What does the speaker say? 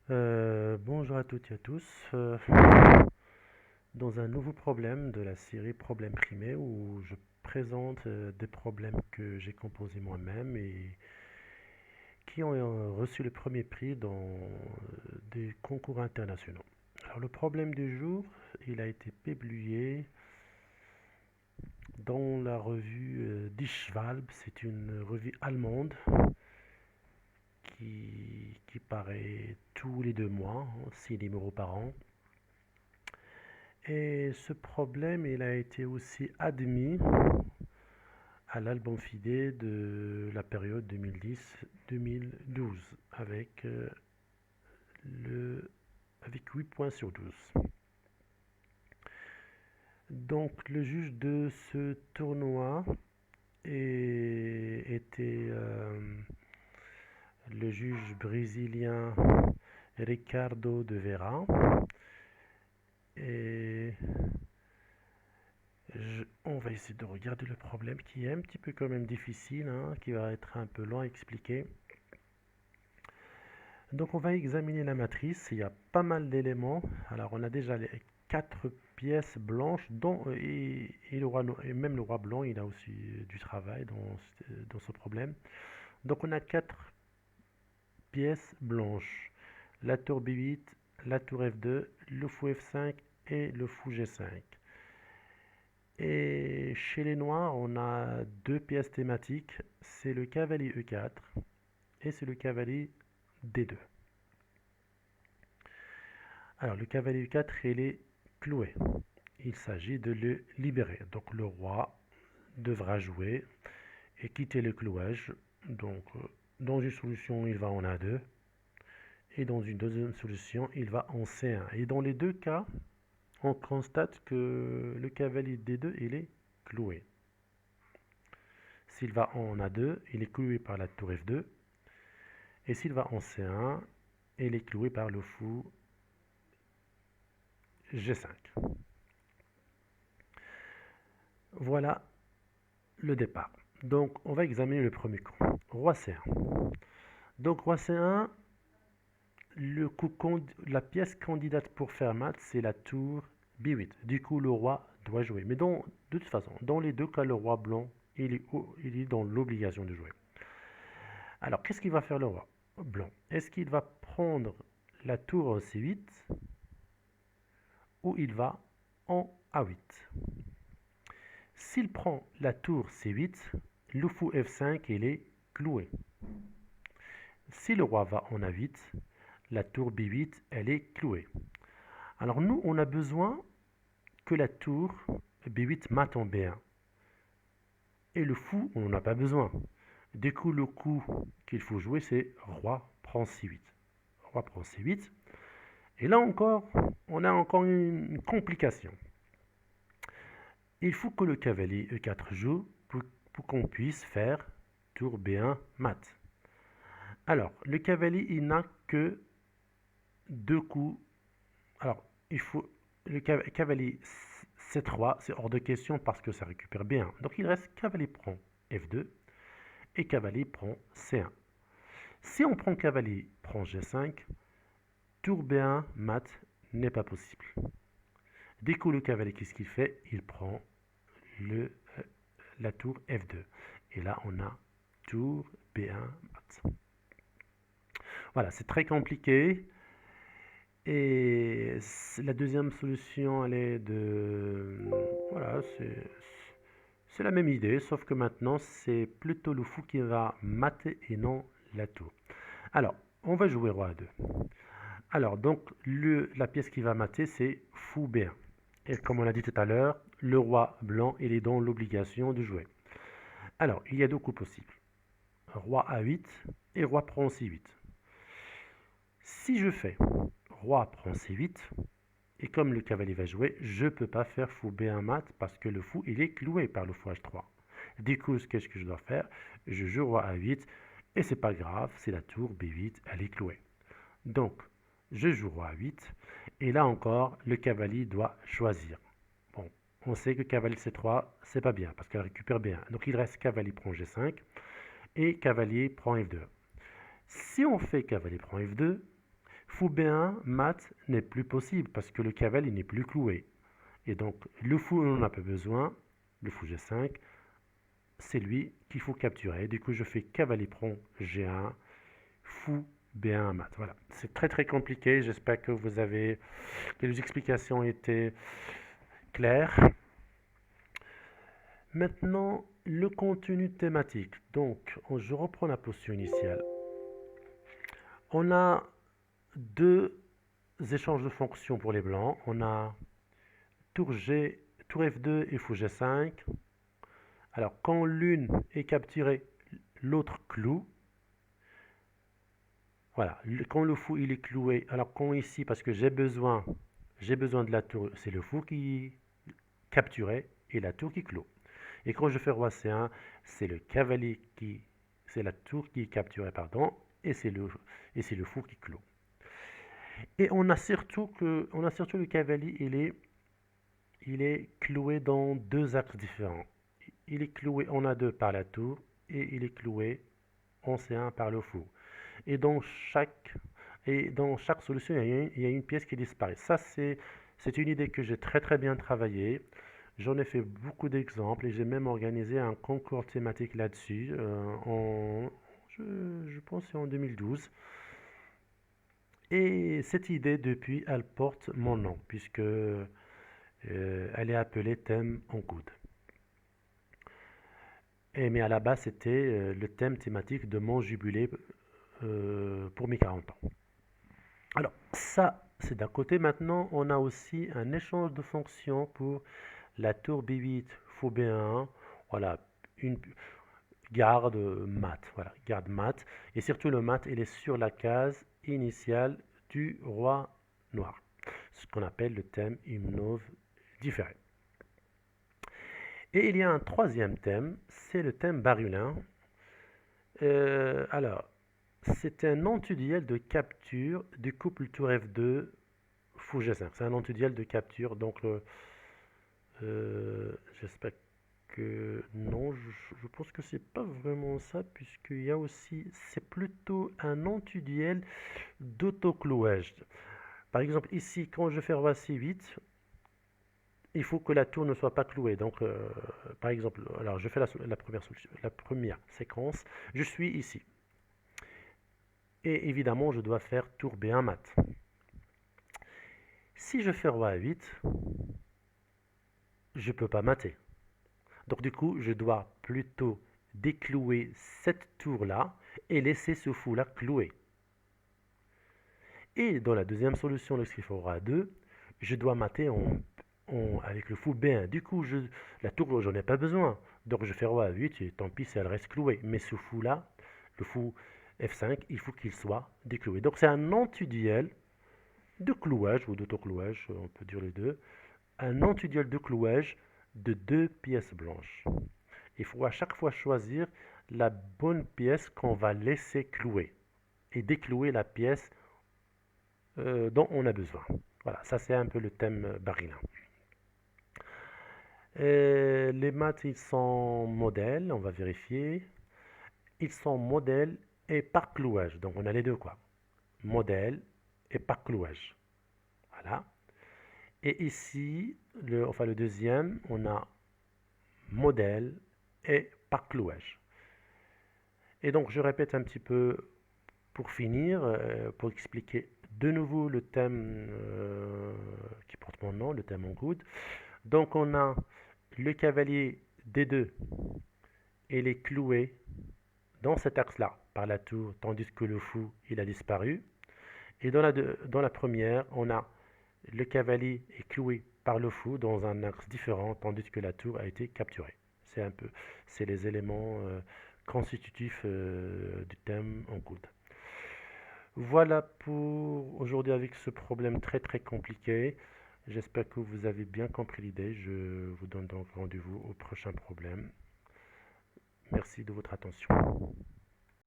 Bonjour à toutes et à tous. Dans un nouveau problème de la série Problèmes primés où je présente des problèmes que j'ai composés moi-même et qui ont reçu le premier prix dans des concours internationaux. Alors le problème du jour, il a été publié dans la revue Die Schwalbe, c'est une revue allemande qui paraît tous les 2 mois, 6 numéros par an. Et ce problème, il a été aussi admis à l'album FIDE de la période 2010-2012 avec 8 points sur 12. Donc le juge de ce tournoi était le juge brésilien Ricardo de Vera. Et on va essayer de regarder le problème qui est un petit peu quand même difficile, hein, qui va être un peu long à expliquer. Donc on va examiner la matrice, il y a pas mal d'éléments. Alors on a déjà les 4 pièces blanches, et même le roi blanc, il a aussi du travail dans ce problème. Donc on a 4 pièces blanches. La tour B8, la tour F2, le fou F5 et le fou G5. Et chez les noirs, on a 2 pièces thématiques, c'est le cavalier E4 et c'est le cavalier D2. Alors le cavalier E4, il est cloué. Il s'agit de le libérer. Donc le roi devra jouer et quitter le clouage. Donc dans une solution, il va en A2 et dans une deuxième solution, il va en C1. Et dans les deux cas, on constate que le cavalier D2, il est cloué. S'il va en A2, il est cloué par la tour F2. Et s'il va en C1, il est cloué par le fou G5. Voilà le départ. Donc on va examiner le premier coup. Roi C1. Donc roi C1, la pièce candidate pour faire mat, c'est la tour B8. Du coup, le roi doit jouer. Mais de toute façon, dans les deux cas, le roi blanc, il est dans l'obligation de jouer. Alors, qu'est-ce qu'il va faire le roi blanc? Est-ce qu'il va prendre la tour en C8 ou il va en A8? S'il prend la tour C8, le fou F5, il est cloué. Si le roi va en A8, la tour B8, elle est clouée. Alors nous, on a besoin que la tour B8 mate en B1. Et le fou, on n'en a pas besoin. Du coup, le coup qu'il faut jouer, c'est roi prend C8. Roi prend C8. Et là encore, on a encore une complication. Il faut que le cavalier E4 joue pour qu'on puisse faire tour B1 mat. Alors, le cavalier, il n'a que 2 coups. Alors, il faut le cavalier C3, c'est hors de question parce que ça récupère B1. Donc, il reste cavalier prend F2 et cavalier prend C1. Si on prend cavalier prend G5, tour B1 mat n'est pas possible. Du coup, le cavalier, qu'est-ce qu'il fait? Il prend la tour F2. Et là, on a tour B1 mat. Voilà, c'est très compliqué. Et la deuxième solution, elle est de... Voilà, c'est la même idée, sauf que maintenant, c'est plutôt le fou qui va mater et non la tour. Alors, on va jouer roi A2. Alors, donc, la pièce qui va mater, c'est fou B1. Et comme on l'a dit tout à l'heure, le roi blanc, il est dans l'obligation de jouer. Alors, il y a 2 coups possibles. Roi A8 et roi prend C8. Si je fais roi prend C8, et comme le cavalier va jouer, je ne peux pas faire fou B1 mat parce que le fou, il est cloué par le fou H3. Du coup, qu'est-ce que je dois faire? Je joue roi A8, et c'est pas grave, c'est la tour B8, elle est clouée. Donc, je joue roi A8, et là encore, le cavalier doit choisir. Bon, on sait que cavalier C3, c'est pas bien, parce qu'elle récupère B1. Donc, il reste cavalier prend G5, et cavalier prend F2. Si on fait cavalier prend F2, Fou B1, mat n'est plus possible parce que le cavalier n'est plus cloué. Et donc, le fou, on n'en a pas besoin. Le fou G5, c'est lui qu'il faut capturer. Du coup, je fais cavalier prend G1, fou B1 mat. Voilà, c'est très très compliqué. J'espère que que les explications étaient claires. Maintenant, le contenu thématique. Donc, je reprends la position initiale. On a deux échanges de fonctions pour les blancs. On a tour F2 et fou G5. Alors, quand l'une est capturée, l'autre cloue. Voilà, quand le fou il est cloué, alors quand ici, parce que j'ai besoin de la tour, c'est le fou qui est capturé et la tour qui cloue. Et quand je fais roi C1, c'est le cavalier c'est la tour qui est capturée, pardon, et c'est le fou qui cloue. Et on a surtout le cavalier, il est cloué dans deux axes différents. Il est cloué en A2 par la tour et il est cloué en C1 par le fou. Et dans chaque solution, il y a une pièce qui disparaît. Ça, c'est une idée que j'ai très très bien travaillée. J'en ai fait beaucoup d'exemples et j'ai même organisé un concours thématique là-dessus, je pense c'est en 2012. Et cette idée, depuis, elle porte mon nom, puisque elle est appelée thème en coude. Mais à la base, c'était le thème thématique de mon jubilé pour mes 40 ans. Alors, ça, c'est d'un côté. Maintenant, on a aussi un échange de fonctions pour la tour B8, fou B1. Voilà, une garde mat. Voilà, garde mat. Et surtout, le mat, il est sur la case initiale du roi noir. Ce qu'on appelle le thème Ivanov différé. Et il y a un troisième thème, c'est le thème barulin. Alors, c'est un antiduel de capture du couple tour F2 fou G5. C'est un antiduel de capture. Donc, j'espère que non, je pense que c'est pas vraiment ça, puisqu'il y a aussi, c'est plutôt un antiduel d'autoclouage. Par exemple, ici, quand je fais roi C8, il faut que la tour ne soit pas clouée. Donc, par exemple, alors je fais la première séquence. Je suis ici. Et évidemment, je dois faire tour B1 mat. Si je fais roi A8, je ne peux pas mater. Donc du coup, je dois plutôt déclouer cette tour-là et laisser ce fou-là cloué. Et dans la deuxième solution, lorsqu'il faut roi A2, je dois mater avec le fou B1. Du coup, la tour, j'en ai pas besoin. Donc je fais roi A8 et tant pis si elle reste clouée. Mais ce fou-là, le fou F5, il faut qu'il soit décloué. Donc c'est un antiduel de clouage ou d'autoclouage, on peut dire les deux. Un antiduel de clouage de deux pièces blanches. Il faut à chaque fois choisir la bonne pièce qu'on va laisser clouer et déclouer la pièce dont on a besoin. Voilà, ça c'est un peu le thème barylin. Les maths, ils sont modèles, on va vérifier. Ils sont modèles et par clouage. Donc on a les deux quoi. Modèle et par clouage. Voilà. Et ici, le deuxième, on a modèle et par clouage. Et donc je répète un petit peu pour finir, pour expliquer de nouveau le thème qui porte mon nom, le thème en coude. Donc on a le cavalier D2, il est cloué dans cet axe-là par la tour, tandis que le fou, il a disparu. Et dans la première, on a le cavalier est cloué par le fou dans un axe différent, tandis que la tour a été capturée. C'est les éléments constitutifs du thème en coude. Voilà pour aujourd'hui avec ce problème très très compliqué. J'espère que vous avez bien compris l'idée. Je vous donne donc rendez-vous au prochain problème. Merci de votre attention.